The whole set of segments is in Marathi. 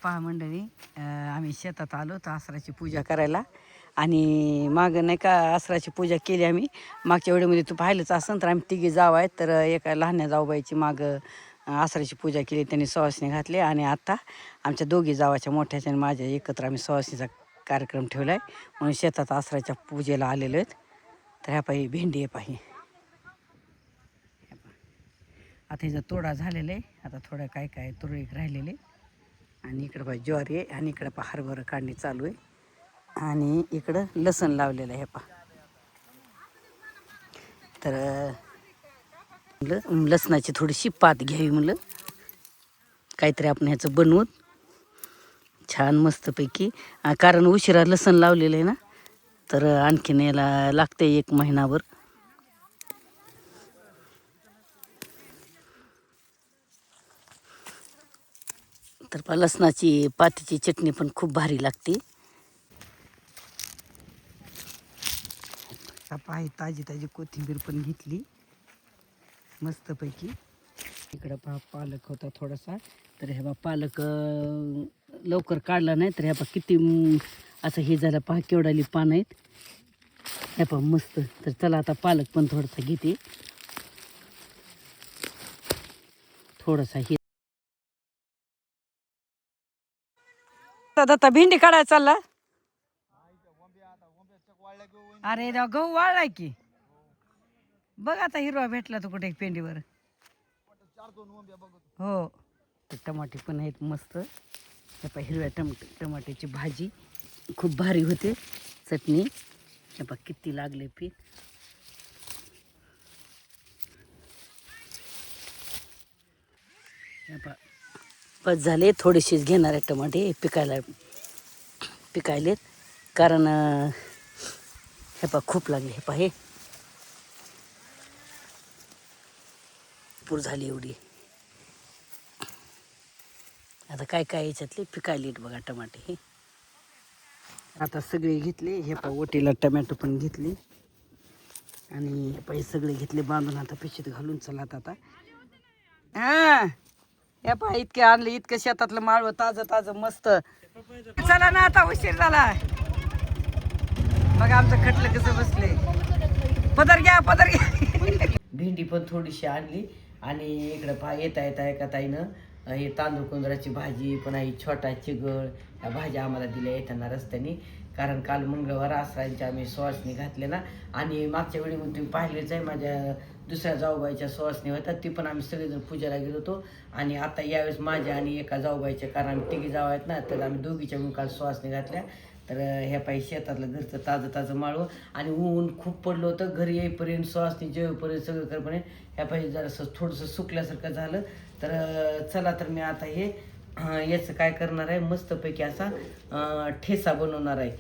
पहा मंडळी, आम्ही शेतात आलो तर आसराची पूजा करायला. आणि मागं नाही का आसराची पूजा केली आम्ही. मागच्या वेळेमध्ये तू पाहिलंच असन तर आम्ही तिघी जाव आहेत, तर एका लहान्या जाऊबाईची मागं आसराची पूजा केली, त्यांनी सुवासिनी घातली. आणि आत्ता आमच्या दोघी जावाच्या मोठ्याच्या आणि माझ्या एकत्र आम्ही सुवासिनीचा कार्यक्रम ठेवला आहे, म्हणून शेतात आसराच्या पूजेला आलेलो आहेत. तर ह्या पाही भेंडी आहे पाही. आता हिचा तोडा झालेला आहे, आता थोडं काय काय तुरळीक राहिलेले. आणि इकडं पहा ज्वारी आहे, आणि इकडं पहा हरभरा काढणी चालू आहे, आणि इकडं लसण लावलेलं आहे पहा. तर म्हणलं लसणाची थोडीशी पात घ्यावी, म्हणलं काहीतरी आपण ह्याचं बनवून छान मस्तपैकी. कारण उशिरा लसण लावलेलं आहे ना, तर आणखीन याला लागते 1 महिनाभर. तर लसणाची पातीची चटणी पण खूप भारी लागते. पाय ताजी ताजी कोथिंबीर पण घेतली मस्तपैकी. इकडं पहा पालक होता थोडासा, तर हे बा पालक लवकर काढला नाही, तर ह्या पहा किती असं हे झालं, पहा केवढाली पानं आहेत ह्या पहा मस्त. तर चला आता पालक पण थोडासा घेते, थोडासा हे. आता भेंडी काढायला चालला. अरे देवा, गहू वाळलाय की. बघ आता हिरवा भेटला तो कुठे पेंडीवर. हो, टमाटे पण आहेत मस्त. हे हिरव्या टमाट्याची भाजी खूप भारी होते. चटणी हे पहा किती लागले पीक. हे पहा बस झाले, थोडेसेच घेणार आहे टमाटे पिकायलेत. कारण हे पहा खूप लागले. हे पहा हे पूर झाली एवढी. आता काय काय याच्यातले पिकायलेत बघा टमाटे. हे आता सगळे घेतले. हे पहा ओटीला टमॅटो पण घेतली, आणि हे पहा सगळे घेतले बांधून. आता पिशवीत घालून चला आता. हा हे पहा इतके आणले, इतकं शेतातलं माळवं ताजं ताजं मस्त. चला ना, आता उशीर झाला. बघा आमचं खटलं कसं बसले. पदर घ्या. भेंडी पण थोडीशी आणली, आणि इकडं पहा येता एका ताईनं हे तांदूळ कुंदराची भाजी पण आहे, छोटा चिगळ ह्या भाज्या आम्हाला दिल्या येताना रस्त्याने. कारण काल मंगळवार आसरांच्या आम्ही सुवासनी घातले ना, आणि मागच्या वेळी मग तुम्ही पाहिलेच आहे माझ्या दुसऱ्या जाऊबाईच्या सुवासनी होत्या, ती पण आम्ही सगळेजण पूजेला गेलो होतो. आणि आता यावेळेस माझ्या आणि एका जाऊबाईच्या, कारण आम्ही तिघी जाऊ आहेत ना, तर आम्ही दोघीच्या म्हणून काल सुवासनी घातल्या. तर ह्या पाहिजे शेतातलं घरचं ताजं ताजं माळवं, आणि ऊन खूप पडलं होतं. घरी येईपर्यंत सुवासनी जेवेपर्यंत सगळं करेपर्यंत ह्या पाहिजे जरासं थोडंसं सुकल्यासारखं झालं. तर चला, तर मी आता हे याचं काय करणार आहे, मस्तपैकी असा ठेसा बनवणार आहे.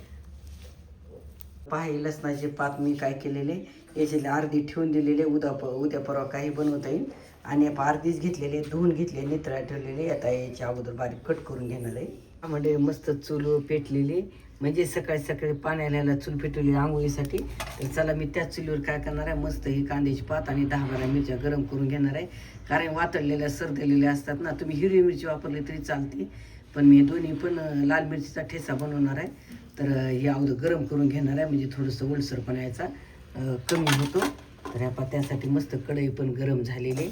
पहा लसणाची पात मी काय केलेले, याच्यातले अर्धी ठेवून दिलेले, उद्या परवा काही बनवता येईल. आणि अर्धीच घेतलेले, धुवून घेतले, नितळा ठेवलेले. आता याच्या अगोदर बारीक कट करून घेणार आहे. म्हणजे मस्त चूल पेटलेली, म्हणजे सकाळी सकाळी पाण्याला चूल पेटवली आंघोळीसाठी. तर चला मी त्याच चुलीवर काय करणार आहे, मस्त ही कांद्याची पात आणि 10-12 मिरच्या गरम करून घेणार आहे. कारण वातळलेल्या सरदलेल्या असतात ना, तुम्ही हिरवी मिरची वापरली तरी चालते, पण मी दोन्ही पण लाल मिरचीचा ठेसा बनवणार आहे. तर हे अगोदर गरम करून घेणार आहे, म्हणजे थोडंसं ओलसरपणा याचा कमी होतो. तर ह्या त्यासाठी मस्त कढई पण गरम झालेली,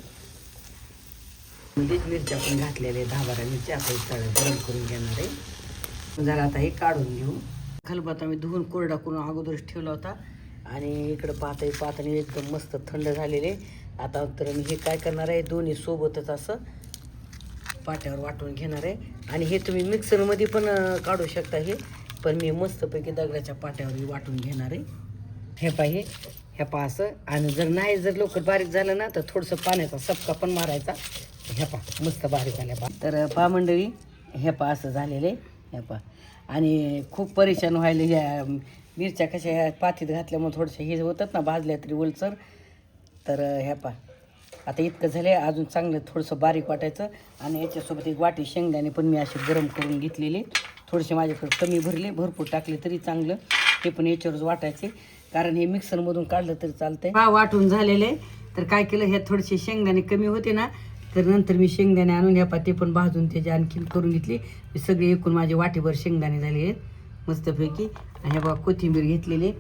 म्हणजेच मिरच्या पण घातलेल्या 10-12 मिरच्या आता गरम करून घेणार आहे. जरा आता हे काढून घेऊ. खलबत्ता मी धुवून कोरडा करून अगोदरच ठेवला होता, आणि इकडं पाताने एकदम मस्त थंड झालेले. आता तर मी हे काय करणार आहे, दोन्ही सोबतच असं पाट्यावर वाटून घेणार आहे. आणि हे तुम्ही मिक्सरमध्ये पण काढू शकता हे, पण मी मस्तपैकी दगडाच्या पाट्यावर वाटून घेणार आहे. हे पाहिजे हे पहा असं. आणि जर लवकर बारीक झालं ना, तर थोडंसं पाण्याचा सपका पण मारायचा. ह्या पहा मस्त बारीक आल्या पहा. तर पहा मंडळी, हे पहा असं झालेले हे पहा. आणि खूप परेशान व्हायला ह्या मिरच्या कशा ह्या पातीत घातल्यामुळे थोडंसं हे होतात ना, भाजल्या तरी ओलसर. तर ह्या पहा आता इतकं झाले, अजून चांगलं थोडंसं बारीक वाटायचं. आणि याच्यासोबत एक वाटी शेंगदाणे पण मी असे गरम करून घेतलेले, थोडेसे माझ्याकडे कमी भरले, भरपूर टाकले तरी चांगलं, ते पण याच्यावरच वाटायचे. कारण हे मिक्सरमधून काढलं तरी चालतंय. वाटून झालेले. तर काय केलं, हे थोडेसे शेंगदाणे कमी होते ना, तर नंतर मी शेंगदाणे आणून ह्या पाते पण भाजून त्याची आणखीन करून घेतली. सगळे एकूण माझे वाटीभर शेंगदाणे झाले आहेत मस्तपैकी. आणि हे बघा कोथिंबीर घेतलेली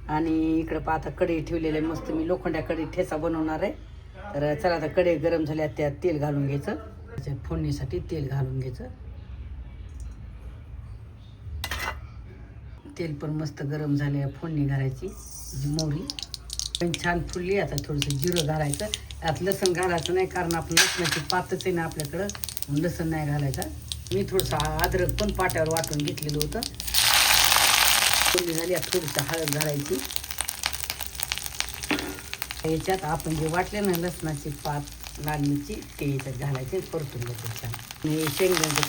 आणि इकडं आता कढई ठेवलेलं आहे मस्त. मी लोखंड्या कढई ठेचा बनवणार आहे. तर चला आता कढई गरम झाल्या त्यात तेल घालून घ्यायचं. त्याच्यात फोडणीसाठी तेल घालून घ्यायचं. तेल पण मस्त गरम झाले. फोडणी घालायची मोहरी पण छान फुलली. आता थोडंसं जिरं घालायचं. यात लसण घालायचं नाही कारण आपण लसणाची पातच आहे ना आपल्याकडं, लसण नाही घालायचा. मी थोडंसं अद्रक पण पाट्यावर वाटून घेतलेलं होतं. फोडणी झाली. यात थोडीसं हळद घालायची. याच्यात आपण जे वाटले ना लसणाची पात लाल मिरची ते याच्यात घालायचे परतून घ्यायचं छान. आणि शेंगदाण्याचं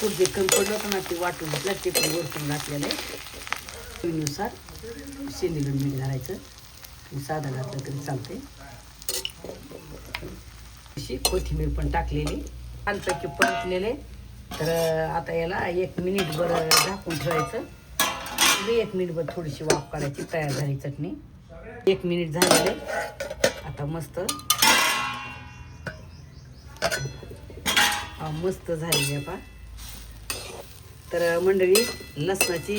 खूप जे कमी पडलं होतं ना ते वाटून घेतलं ते पण वरतून घातलेलं आहे. चवीनुसार शेंदीला मीठ घालायचं. साधं घातलं तरी चालते. अशी कोथिंबीर पण टाकलेली छानपैकी परतलेले. तर आता याला 1 मिनिटभर झाकून ठेवायचं. 1 मिनिटभर थोडीशी वाफ काढायची. तयार झाली चटणी. 1 मिनिट झालेले. आता मस्त मस्त झालेली आहे पा. तर मंडळी लसणाची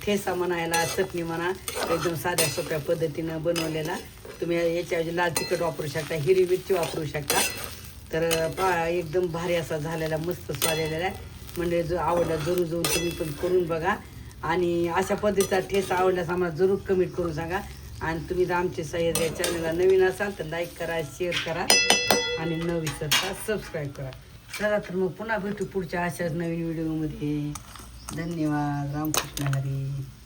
ठेसा म्हणायला चटणी म्हणा एकदम साध्या सोप्या पद्धतीनं बनवलेला. तुम्ही याच्याऐवजी लाल तिखट वापरू शकता, हिरवी मिरची वापरू शकता. तर एकदम भारी असा झालेला मस्त स्वाद आलेला आहे. म्हणजे जो आवडला जरूर जाऊन तुम्ही पण करून बघा. आणि अशा पद्धतीचा ठेसा आवडल्यास आम्हाला जरूर कमेंट करून सांगा. आणि तुम्ही जर आमचे सह्याद्री या चॅनलला नवीन असाल तर लाईक करा, शेअर करा आणि न विसरता सबस्क्राईब करा. चला तर मग पुन्हा भेटू पुढच्या अशाच नवीन व्हिडिओमध्ये. धन्यवाद. रामकृष्ण हरी.